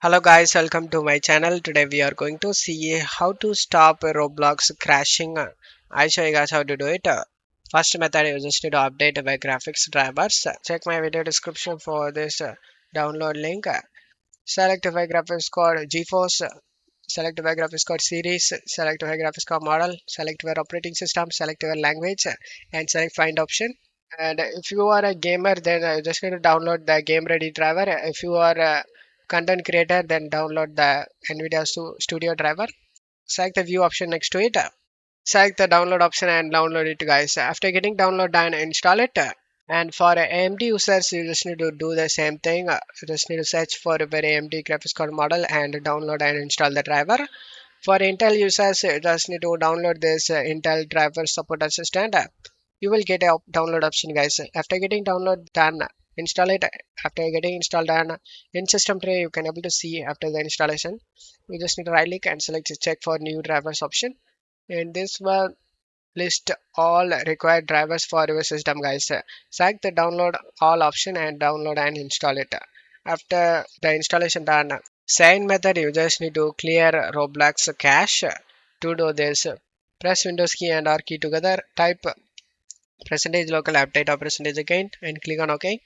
Hello guys, welcome to my channel. Today we are going to see how to stop Roblox crashing. I'll show you guys how to do it. First method you just need to update my graphics drivers. Check my video description for this download link. Select my graphics card GeForce. Select my graphics card series. Select my graphics card model. Select your operating system. Select your language and select find option. And if you are a gamer, then you just need to download the game ready driver. If you are a content creator, then download the Nvidia Studio driver. Select the view option next to it. Select the download option and download it, guys. After getting download done, install it. And for AMD users, you just need to do the same thing. You just need to search for a very AMD graphics card model and download and install the driver. For Intel users, you just need to download this Intel driver support assistant. You will get a download option, guys. After getting download done, install it. After getting installed done in system tray, you can able to see after the installation. You just need to right click and select check for new drivers option. And this will list all required drivers for your system, guys. Select the download all option and download and install it. After the installation done, sign method you just need to clear Roblox cache. To do this, press Windows key and R key together, type percentage local update or percentage again and click on OK.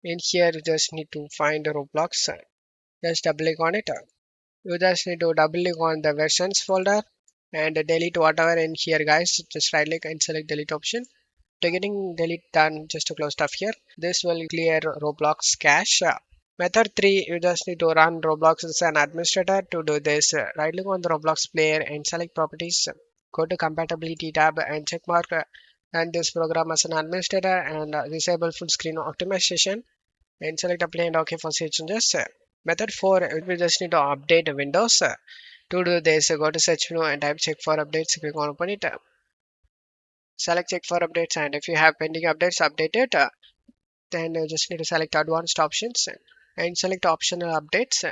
In here you just need to find Roblox, just double click on it. You just need to double click on the versions folder and delete whatever in here, guys. Just right click and select delete option. To getting delete done, just to close stuff here, this will clear Roblox cache. Method 3, you just need to run Roblox as an administrator. To do this, right click on the Roblox player and select properties. Go to compatibility tab and check mark and this program as an administrator and disable full screen optimization and select apply and OK for save changes. Method 4, we just need to update Windows. To do this, go to search menu and type check for updates. Click on open it. Select check for updates, and if you have pending updates, update it. Then you just need to select advanced options and select optional updates.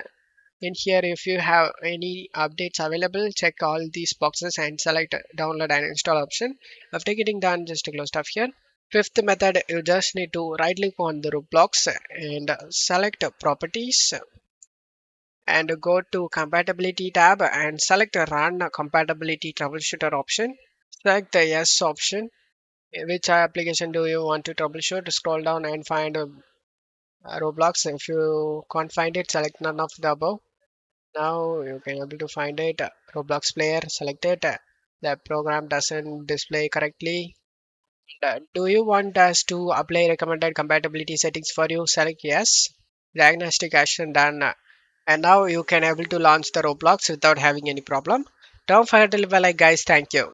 In here, if you have any updates available, check all these boxes and select download and install option. After getting done, just to close stuff here. Fifth method, you just need to right click on the Roblox and select properties and go to compatibility tab and select run compatibility troubleshooter option. Select the yes option. Which application do you want to troubleshoot? Scroll down and find Roblox. If you can't find it, select none of the above. Now you can able to find it. Roblox player, select it. The program doesn't display correctly. Do you want us to apply recommended compatibility settings for you? Select yes. Diagnostic action done. And now you can able to launch the Roblox without having any problem. Don't forget to leave a like, guys. Thank you.